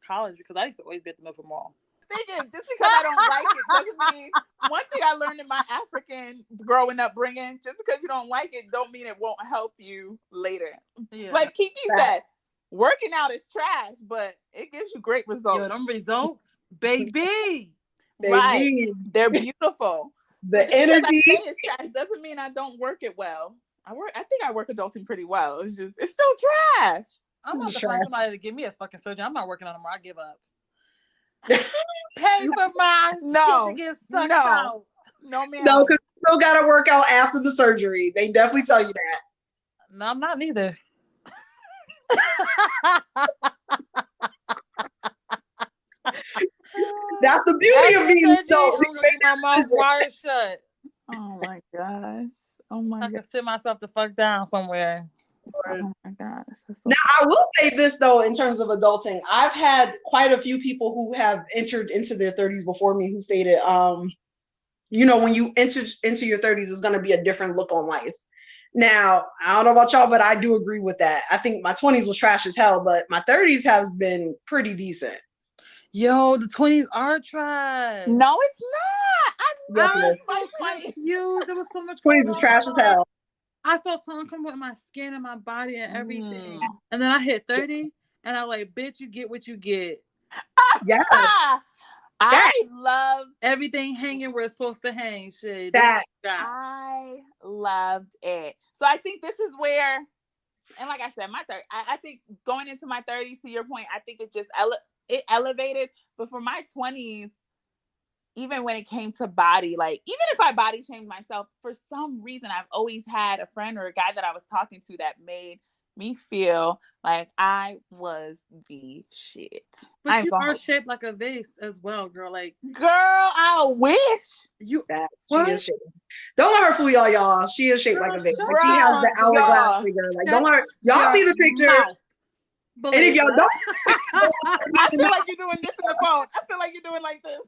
college, because I used to always be at the Milford Mall. Thing is, just because I don't like it doesn't mean. One thing I learned in my African growing up bringing, just because you don't like it don't mean it won't help you later. Yeah. Like Kiki said, working out is trash, but it gives you great results. Yo, them results, baby. Right. They're beautiful. The energy is trash doesn't mean I don't work it well. I think I work adulting pretty well. It's still trash. I'm about to find somebody to give me a fucking surgery. I'm not working on them, or I give up. Pay for my shit to get sucked out. No, man. No, because you still got to work out after the surgery. They definitely tell you that. No, I'm not neither. That's the beauty of being adult. I'm gonna get my mouth wired shut. Oh my gosh. Oh my god. I can sit myself the fuck down somewhere. Oh my gosh. So now I will say this though, in terms of adulting, I've had quite a few people who have entered into their 30s before me who stated, you know, when you enter into your 30s, it's going to be a different look on life. Now, I don't know about y'all, but I do agree with that. I think my 20s was trash as hell, but my 30s has been pretty decent. Yo, the 20s are trash. No, it's not. I was so confused. There was so much. 20s was trash as hell. I felt something come with my skin and my body and everything. And then I hit 30 and I'm like, bitch, you get what you get. Yeah. I love everything hanging where it's supposed to hang. Shit. I loved it. So I think this is where, and like I said, I think going into my 30s, to your point, I think it just it elevated. But for my 20s, even when it came to body, like even if I body shamed myself, for some reason I've always had a friend or a guy that I was talking to that made me feel like I was the shit. But you are shaped like a vase as well, girl. Like, girl, I wish you. She is shaped. Don't let her fool y'all. She is shaped like a vase. Like, she has the hourglass figure. Like, don't let her. Y'all see the picture. And if y'all don't, I feel like you're doing this in the phone. I feel like you're doing like this.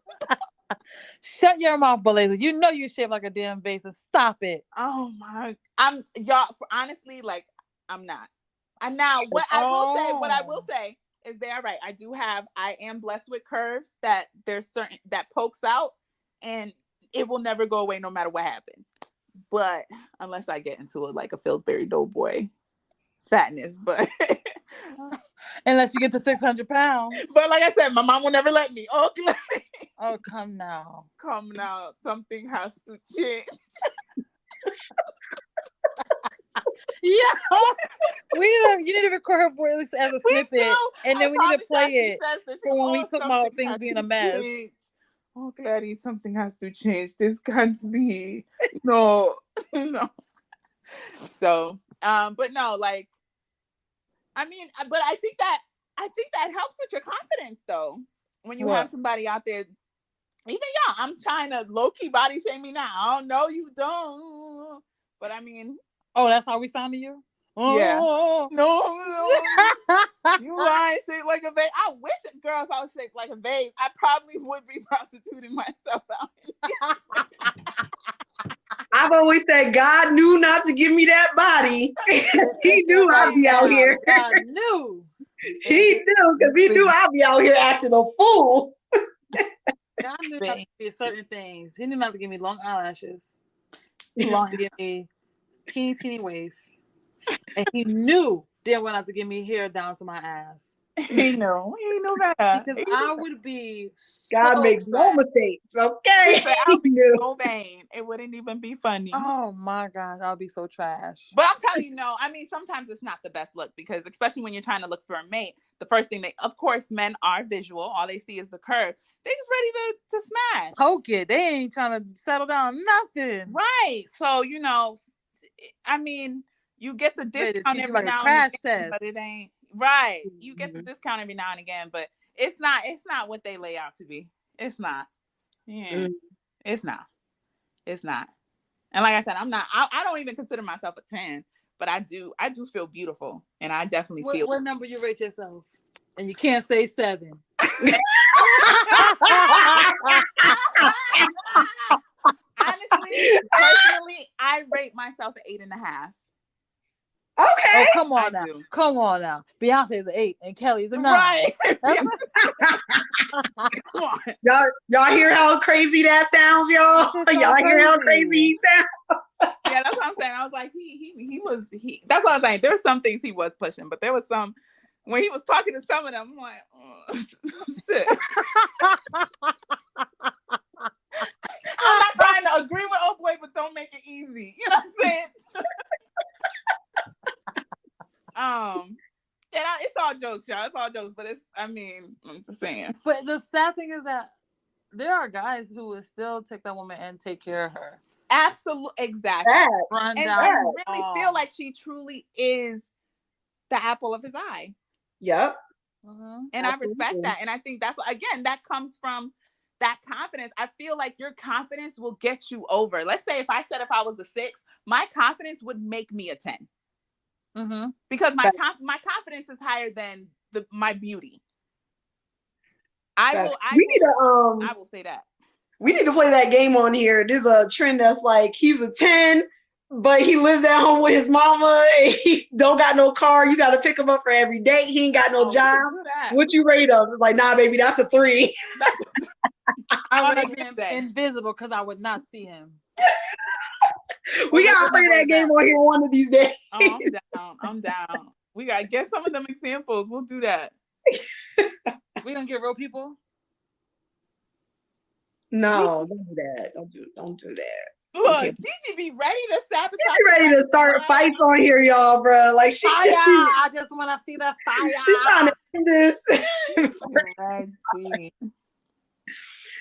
Shut your mouth, Belazer. You know you're shaped like a damn vase. Stop it. Oh my! Y'all. Honestly, like I'm not. And now, what I will say is they're right. I am blessed with curves that there's certain that pokes out, and it will never go away no matter what happens. But unless I get into it like a Pillsbury Doughboy fatness, but unless you get to 600 pounds. But like I said, my mom will never let me. Okay. Oh, come now. Something has to change. Yeah, you need to record her voice as a snippet, and then we need to play it for when we talk about things being a mess. Oh, Gladys, something has to change. This can't be. No. So, but no, like, I mean, but I think that helps with your confidence, though, when you have somebody out there. Even y'all, I'm trying to low key body shame me now. I don't know you don't, but I mean. Oh, that's how we sound to you? Yeah. No. You lying, shaped like a vase. I wish, girl, if I was shaped like a vase, I probably would be prostituting myself out. I've always said God knew not to give me that body. He knew I'd be out here. God knew. He knew, because he knew I'd be out here acting a fool. God knew not to do certain things. He knew not to give me long eyelashes. He wanted to give me teeny waist. And he knew then went out to give me hair down to my ass. He knew that. Because I would be God makes no mistakes, okay? I'll be so vain. It wouldn't even be funny. Oh my gosh, I'll be so trash. But I'm telling you, no, I mean, sometimes it's not the best look, because especially when you're trying to look for a mate, the first thing of course, men are visual. All they see is the curve. They just ready to smash. Poke it. They ain't trying to settle down nothing. Right. So, I mean, you get the discount every now and again, but it ain't right. You get the discount every now and again, but it's not what they lay out to be. It's not. Yeah. It's not. And like I said, I don't even consider myself a 10, but I do feel beautiful, and I definitely feel. What number you rate yourself? And you can't say 7. Honestly, personally, I rate myself an 8.5. Okay. Oh, come on now. Beyonce's an 8 and Kelly's a 9. Right. Come on. Y'all hear how crazy that sounds, y'all? Y'all hear how crazy he sounds? Yeah, that's what I'm saying. I was like, he was. That's what I was saying. There were some things he was pushing, but there was some when he was talking to some of them. I'm like, I'm not trying to agree with old boy, but don't make it easy. You know what I'm saying? It's all jokes, y'all. It's all jokes, but I'm just saying. But the sad thing is that there are guys who will still take that woman and take care of her. Absolutely, exactly. And I really feel like she truly is the apple of his eye. Yep. And absolutely. I respect that. And I think that's, again, that comes from that confidence. I feel like your confidence will get you over. Let's say if I was a 6, my confidence would make me a 10. Because my confidence is higher than my beauty. I will say that. We need to play that game on here. There's a trend that's like he's a 10, but he lives at home with his mama and he don't got no car. You got to pick him up for every day. He ain't got no job. What you rate him? It's like, nah, baby, that's a 3. I rate him invisible because I would not see him. We gotta play that game on here one of these days. I'm down. We gotta get some of them examples. We'll do that. We gonna get real people? No, don't do that. Don't do that. Look, Gigi be ready to sabotage. She ready to start fights on here, y'all, bro. Like I just want to see the fire. this.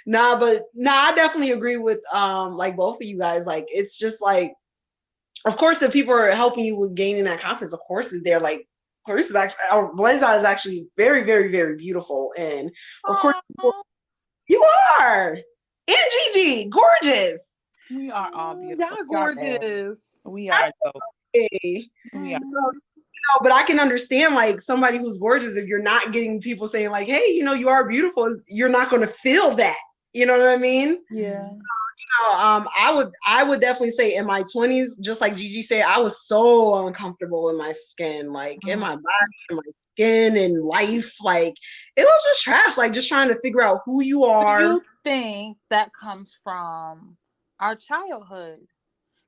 I definitely agree with like both of you guys. Like it's just like, of course, if people are helping you with gaining that confidence, of course, is there like Clarice is actually, Blaza is actually very, very, very beautiful, and of course, you are, and Gigi, gorgeous. We are all beautiful. Y'all gorgeous. We are so. We are. So, but I can understand like somebody who's gorgeous, if you're not getting people saying like, hey, you are beautiful, you're not going to feel that. You know what I mean? Yeah. I would definitely say in my 20s, just like Gigi said, I was so uncomfortable in my skin, like in my body, in my skin, and life. Like it was just trash. Like just trying to figure out who you are. Do you think that comes from our childhood?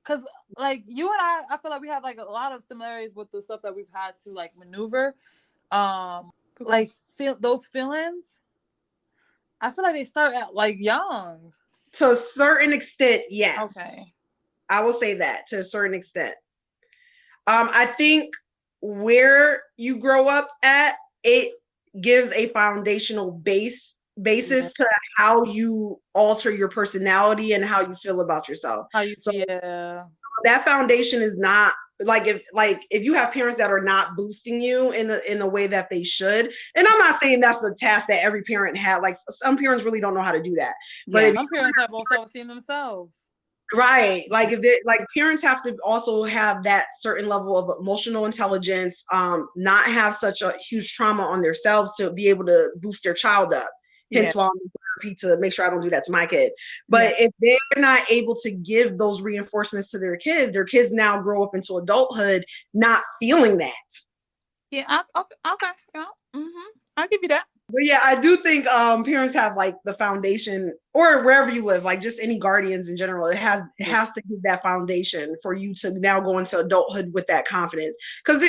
Because like you and I feel like we have like a lot of similarities with the stuff that we've had to like maneuver. Like feel those feelings. I feel like they start at like young. To a certain extent, yes. Okay. I will say that to a certain extent. I think where you grow up at, it gives a foundational basis to how you alter your personality and how you feel about yourself. How you feel. That foundation is not like if you have parents that are not boosting you in the way that they should, and I'm not saying that's the task that every parent had. Like some parents really don't know how to do that. But some parents have also seen themselves. Right. Like if they like parents have to also have that certain level of emotional intelligence, not have such a huge trauma on themselves to be able to boost their child up. Hence why I'm in therapy to make sure I don't do that to my kid. But if they're not able to give those reinforcements to their kids now grow up into adulthood not feeling that. Yeah, okay. Yeah. Mm-hmm. I'll give you that. But yeah, I do think parents have like the foundation, or wherever you live, like just any guardians in general, it has to give that foundation for you to now go into adulthood with that confidence. Because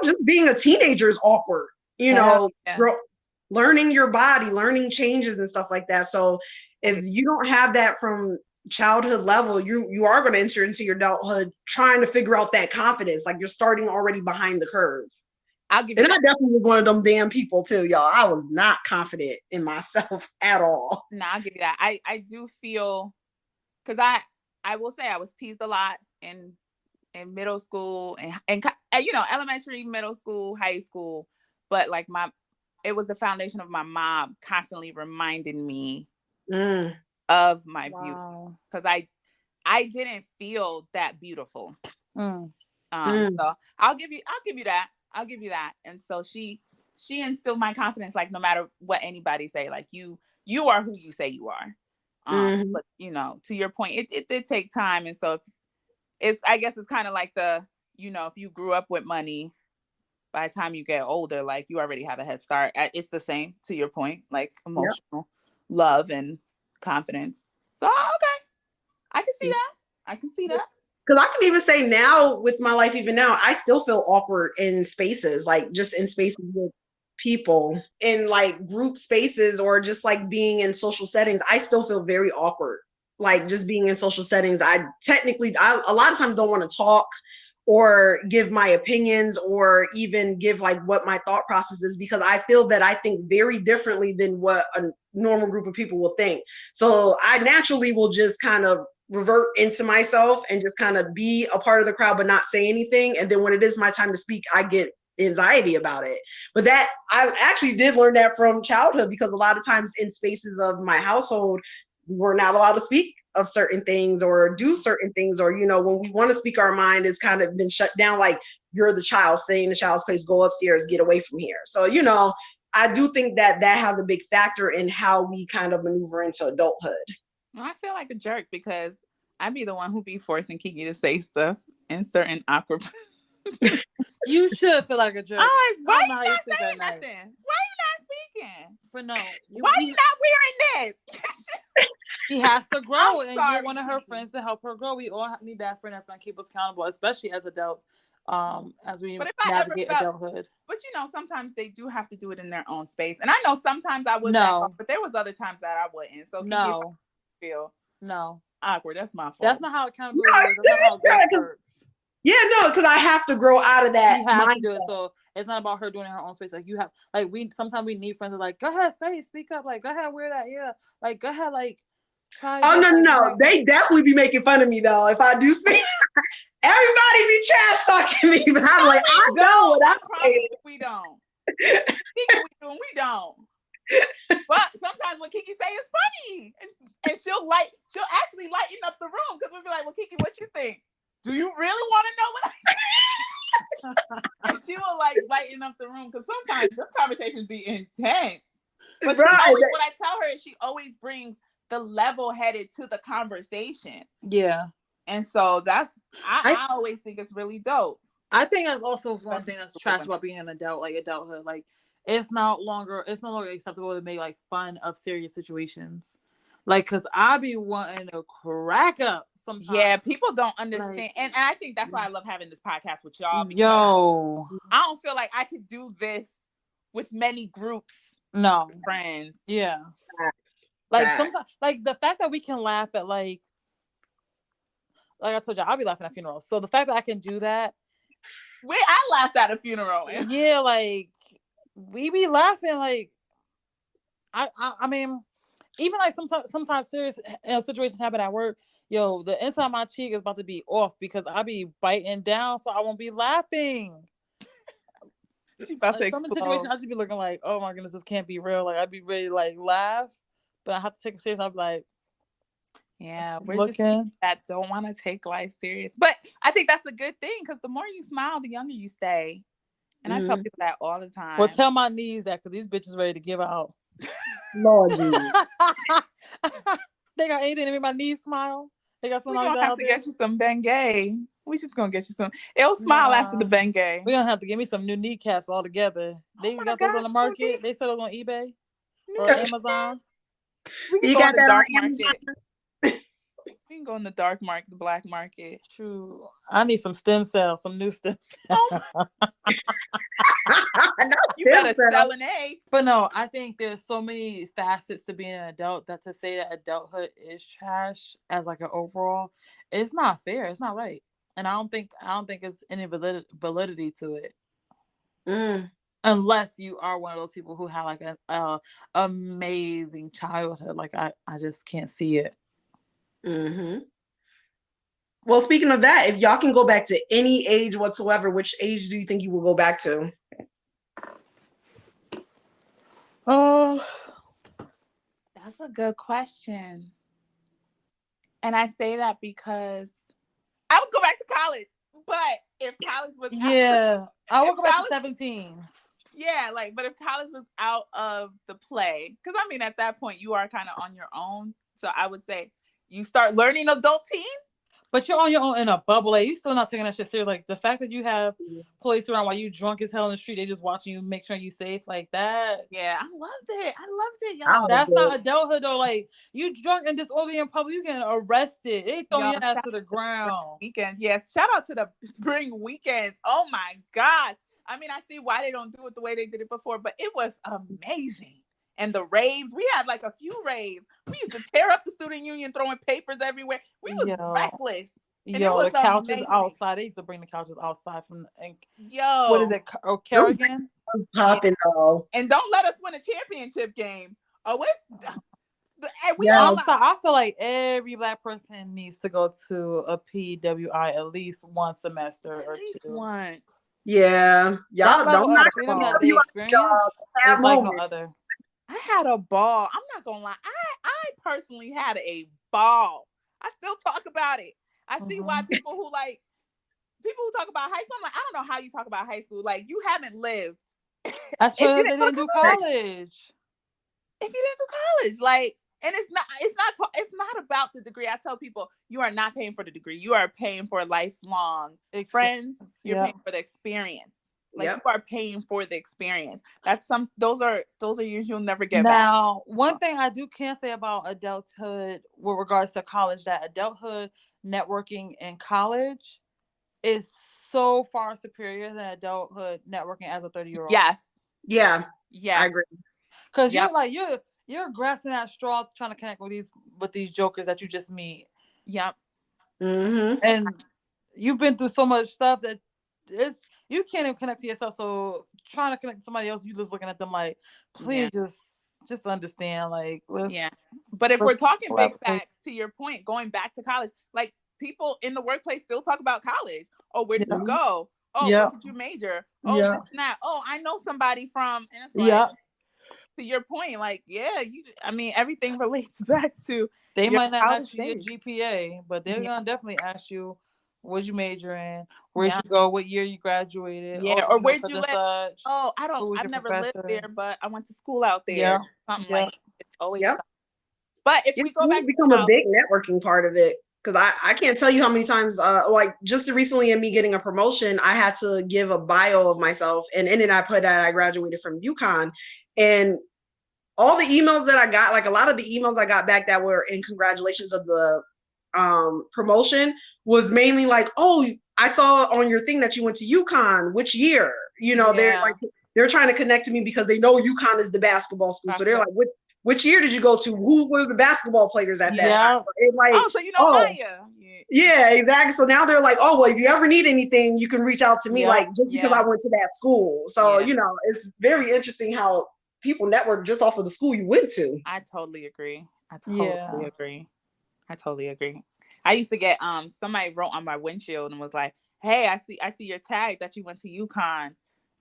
just being a teenager is awkward. Learning your body, learning changes and stuff like that. So if you don't have that from childhood level, you are going to enter into your adulthood trying to figure out that confidence. Like you're starting already behind the curve. I definitely was one of them damn people too, y'all. I was not confident in myself at all. No, I'll give you that. I do feel, because I will say I was teased a lot in middle school and elementary, middle school, high school, but like it was the foundation of my mom constantly reminding me of my beauty, because I didn't feel that beautiful. So I'll give you that. I'll give you that. And so she instilled my confidence, like no matter what anybody say, like you are who you say you are. But to your point, it did take time. And so I guess it's kind of like if you grew up with money, by the time you get older, like you already have a head start. It's the same, to your point, like emotional love and confidence. So okay, I can see that. Because I can even say now with my life, even now, I still feel awkward in spaces, like just in spaces with people, in like group spaces, or just like being in social settings. I still feel very awkward. Like just being in social settings, I a lot of times don't want to talk or give my opinions or even give like what my thought process is, because I feel that I think very differently than what a normal group of people will think. So I naturally will just kind of revert into myself and just kind of be a part of the crowd but not say anything. And then when it is my time to speak, I get anxiety about it. But that I actually did learn that from childhood, because a lot of times in spaces of my household, we're not allowed to speak of certain things or do certain things, or when we want to speak our mind, it's kind of been shut down, like you're the child, stay in the child's place, go upstairs, get away from here. So I do think that has a big factor in how we kind of maneuver into adulthood. I feel like a jerk because I'd be the one who be forcing Kiki to say stuff in certain awkward. You should feel like a jerk. I'm like, why you not saying nothing? Why you not speaking? But no, why you not wearing this? She has to grow, and you're one of her friends to help her grow. We all need that friend that's gonna keep us accountable, especially as adults, as we navigate adulthood. But sometimes they do have to do it in their own space, and I know sometimes I would, but there was other times that I wouldn't. So feel no awkward. That's my fault. That's not how accountability works. That's not how growth works. Yeah, no, because I have to grow out of that. She has to do it. So it's not about her doing it in her own space. Like you have, like sometimes we need friends that like, go ahead, speak up. Like, go ahead, wear that. Yeah. Like, go ahead, like, try. Oh, this. no. Like, They definitely be making fun of me, though, if I do speak. Everybody be trash talking me, but I'm like, I know what I'm saying. We don't. Kiki, we don't. But sometimes what Kiki say is funny, and she'll actually lighten up the room because we'll be like, well, Kiki, what you think? Do you really want to know what and she will like lighten up the room because sometimes the conversations be intense. But what I tell her is she always brings the level-headed to the conversation. Yeah. And so I always think it's really dope. I think that's also one thing that's trash about being an adult, like adulthood. Like it's no longer acceptable to make like fun of serious situations. Like, cause I be wanting to crack up sometimes. Yeah, people don't understand. Like, and I think that's why I love having this podcast with y'all. Yo. I don't feel like I could do this with many groups. No. Friends. Yeah. Like sometimes, like the fact that we can laugh at like I told you, I'll be laughing at funerals. So the fact that I can do that. I laughed at a funeral. Yeah, like we be laughing. Like I mean, even like sometimes serious situations happen at work. Yo, the inside of my cheek is about to be off because I be biting down, so I won't be laughing. She about to some of the situations I just be looking like, oh my goodness, this can't be real. Like I'd be ready to like laugh, but I have to take it serious. I'll be like, yeah, we're looking just that don't want to take life serious. But I think that's a good thing because the more you smile, the younger you stay. And I tell people that all the time. Well, tell my knees that because these bitches ready to give out. Lord Jesus. They got anything to make my knees smile? They got something. We're gonna have to get you some Bengay. We just gonna get you some. It'll smile after the Bengay. We're gonna have to get me some new kneecaps altogether. They got those on the market. They sell those on eBay or Amazon. You got that on Amazon? We can go in the dark market, the black market. True. I need some stem cells, some new stem cells. You better sell an egg. But no, I think there's so many facets to being an adult that to say that adulthood is trash as like an overall, it's not fair. It's not right. And I don't think it's any validity to it. Unless you are one of those people who have like an amazing childhood. Like I just can't see it. Well, speaking of that, if y'all can go back to any age whatsoever, which age do you think you will go back to? That's a good question. And I say that because I would go back to college. But if college was I would go back to 17. Yeah, but if college was out of the play, because I mean at that point you are kind of on your own. So I would say you start learning adulting. But you're on your own in a bubble. Like, you still not taking that shit serious. Like the fact that you have police around while you drunk as hell in the street, they just watching you, make sure you safe like that. Yeah, I loved it, y'all. That's not adulthood though. Like you drunk and disorderly in public, you get arrested. They throw your ass to the ground. Weekend, yes. Shout out to the spring weekends. Oh my gosh. I mean, I see why they don't do it the way they did it before, but it was amazing. And the raves, we had like a few raves. We used to tear up the student union, throwing papers everywhere. We was reckless. And the couches outside. They used to bring the couches outside from what is it? Kerrigan? was popping though. And don't let us win a championship game. Oh, I feel like every Black person needs to go to a PWI at least one semester or two. One. Yeah, y'all don't knock it off. Like no other. I had a ball. I'm not gonna lie. I personally had a ball. I still talk about it. I see why people who talk about high school. I'm like, I don't know how you talk about high school. Like you haven't lived. That's why they didn't do college. If you didn't do college, and it's not about the degree. I tell people you are not paying for the degree. You are paying for lifelong friends. You're paying for the experience. You are paying for the experience. Those are years you'll never get back. Now, one thing I can say about adulthood with regards to college, that adulthood networking in college is so far superior than adulthood networking as a 30-year-old. Yes. Yeah. I agree. Because you're grasping at straws trying to connect with these jokers that you just meet. Yep. Mm-hmm. And you've been through so much stuff that you can't even connect to yourself. So trying to connect to somebody else, you just looking at them like, please just understand. Like, but if we're talking big collaborate. facts, to your point, going back to college, like people in the workplace still talk about college. Oh, where did you go? Oh, what did you major? Oh, this and that. Oh, I know somebody from, and it's like, to your point, like, I mean, everything relates back to they your might not college ask you your days. GPA, but they're gonna definitely ask you what'd you major in, where'd you go, what year you graduated, or where'd such you and live? such. Oh, I've never lived there, but I went to school out there. Something like that. It's always something. But if we go back to become a big networking part of it. Because I can't tell you how many times, like just recently in me getting a promotion, I had to give a bio of myself. And in it, I put that I graduated from UConn. And all the emails that I got, like a lot of the emails I got back that were in congratulations of the promotion was mainly like, oh, I saw on your thing that you went to UConn, which year? You know, they're trying to connect to me because they know UConn is the basketball school. So they're like, which year did you go to? Who were the basketball players at that time? So like, so you know Maya. Yeah, exactly. So now they're like, oh, well, if you ever need anything, you can reach out to me, like just because I went to that school. So, you know, it's very interesting how people network just off of the school you went to. I totally agree. I totally agree. I used to get somebody wrote on my windshield and was like, hey, I see your tag that you went to UConn.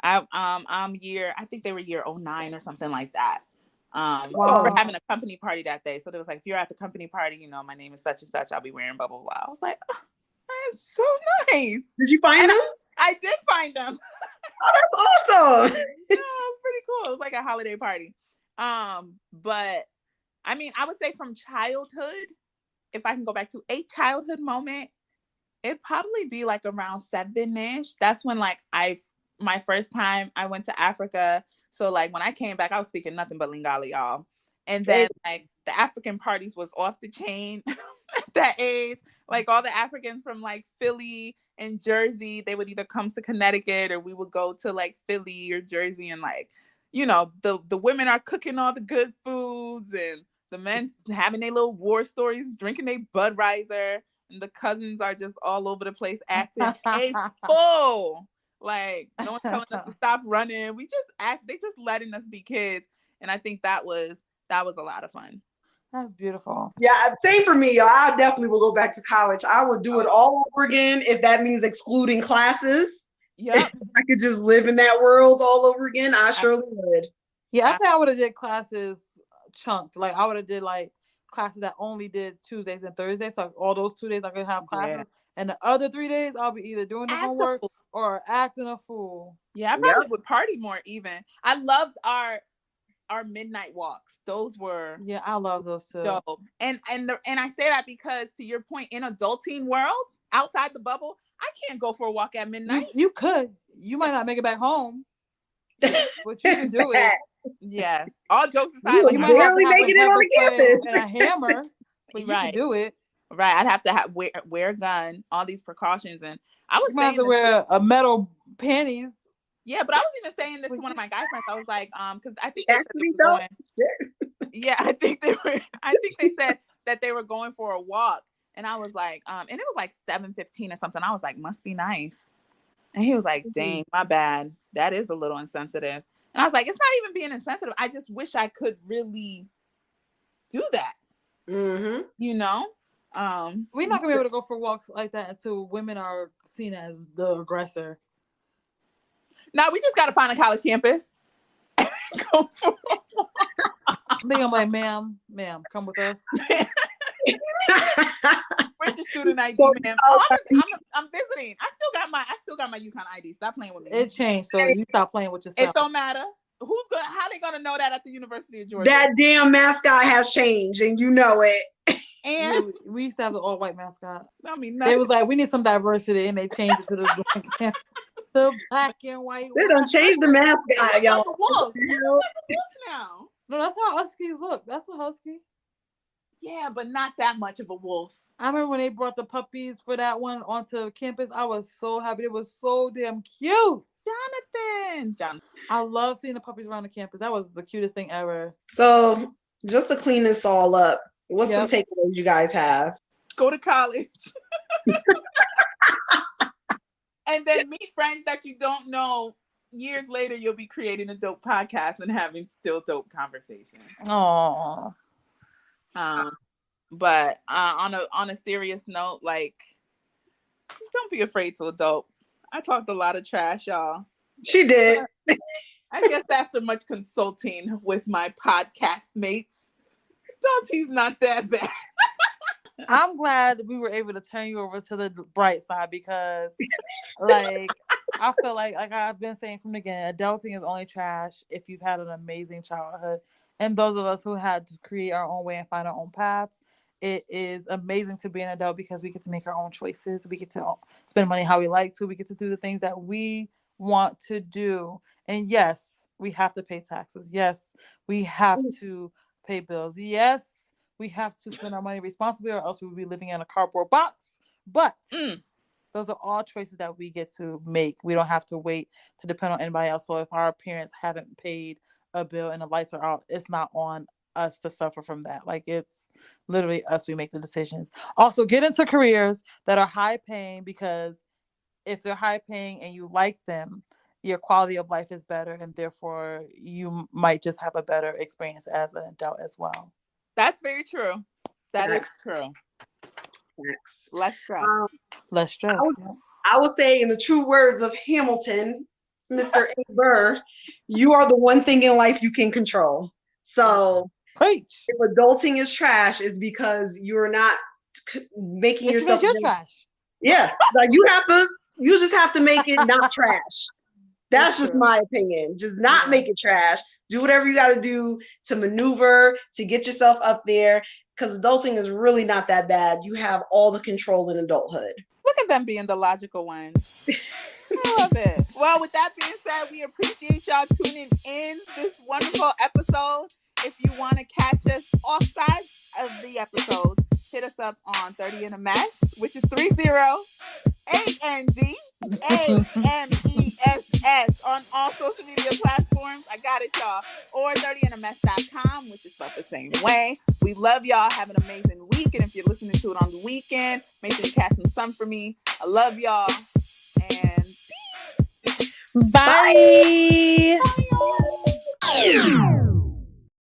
I'm year, I think they were year 09 or something like that. We're having a company party that day. So there was like, if you're at the company party, you know, my name is such and such, I'll be wearing blah, blah, blah. I was like, oh, that's so nice. Did you find them? I did find them. Oh, that's awesome. Yeah, it was pretty cool. It was like a holiday party. But I mean, I would say from childhood, if I can go back to a childhood moment, it'd probably be like around 7-ish. That's when like my first time I went to Africa. So like when I came back, I was speaking nothing but Lingala, y'all. And then like the African parties was off the chain at that age. Like all the Africans from like Philly and Jersey, they would either come to Connecticut or we would go to like Philly or Jersey, and like, you know, the women are cooking all the good foods and the men having their little war stories, drinking their Budweiser, and the cousins are just all over the place acting a fool. Like no one's telling us to stop running. They just letting us be kids. And I think that was a lot of fun. That's beautiful. Yeah, same for me. I definitely will go back to college. I would do it all over again if that means excluding classes. Yeah, if I could just live in that world all over again, I surely would. Yeah, I think I would have did classes chunked. Like I would have did like classes that only did Tuesdays and Thursdays. So all those 2 days I could have classes, and the other 3 days I'll be either doing the homework or acting a fool. Yeah, I probably would party more even. I loved our midnight walks. Those were I love those too. Dope. And I say that because to your point, in adulting world, outside the bubble, I can't go for a walk at midnight. You could. You might not make it back home, but you can do it. Yes. All jokes aside, you might barely make it in on the campus and a hammer, but you can do it. Right. I'd have to wear a gun, all these precautions, and I was have to wear a metal panties. Yeah, but I was even saying this to one of my guy friends. I was like, because I think I think they said that they were going for a walk, and I was like, and it was like 7:15 or something. I was like, must be nice. And he was like, dang, my bad. That is a little insensitive. And I was like, it's not even being insensitive. I just wish I could really do that. Mm-hmm. You know? We're not gonna be able to go for walks like that until women are seen as the aggressor. Now we just gotta find a college campus. Go for a walk. I'm like, ma'am, come with us. Where's your student ID, ma'am? I'm visiting. I still got my UConn ID. Stop playing with me. It changed, so you stop playing with yourself. It don't matter. How they gonna know that at the University of Georgia? That damn mascot has changed, and you know it. And we used to have the all white mascot. I mean, they was like, we need some diversity, and they changed it to the black and white. They done changed the mascot, y'all. Like a wolf. Now. No, that's how huskies look. That's a husky. Yeah, but not that much of a wolf. I remember when they brought the puppies for that one onto campus. I was so happy. It was so damn cute. Jonathan. I love seeing the puppies around the campus. That was the cutest thing ever. So just to clean this all up, what's some takeaways you guys have? Go to college. And then meet friends that you don't know. Years later, you'll be creating a dope podcast and having still dope conversations. Oh. But on a serious note, like, don't be afraid to adult. I talked a lot of trash, y'all. She did. I guess after much consulting with my podcast mates, adulting's not that bad. I'm glad we were able to turn you over to the bright side because, like, I feel like I've been saying from the beginning, adulting is only trash if you've had an amazing childhood. And those of us who had to create our own way and find our own paths, it is amazing to be an adult because we get to make our own choices. We get to spend money how we like to. We get to do the things that we want to do. And yes, we have to pay taxes. Yes, we have to pay bills. Yes, we have to spend our money responsibly or else we would be living in a cardboard box. But those are all choices that we get to make. We don't have to wait to depend on anybody else. So if our parents haven't paid a bill and the lights are out, it's not on us to suffer from that. Like, it's literally us. We make the decisions. Also, get into careers that are high paying, because if they're high paying and you like them, your quality of life is better, and therefore you might just have a better experience as an adult as well. That's very true. That is true. Less stress. Less stress. I will say, in the true words of Hamilton, Mr. A. Burr, you are the one thing in life you can control. So preach. If adulting is trash, it's because you're not making yourself. You're trash. Yeah, like you just have to make it not trash. That's just my opinion. Just not make it trash. Do whatever you got to do to maneuver, to get yourself up there, because adulting is really not that bad. You have all the control in adulthood. Look at them being the logical ones. I love it. Well, with that being said, we appreciate y'all tuning in this wonderful episode. If you want to catch us off sides of the episode, hit us up on 30 in a Mess, which is 30ANDAMESS on all social media platforms. I got it, y'all. Or 30inamess.com, which is spelled the same way. We love y'all. Have an amazing week. And if you're listening to it on the weekend, make sure you catch some sun for me. I love y'all. And bye.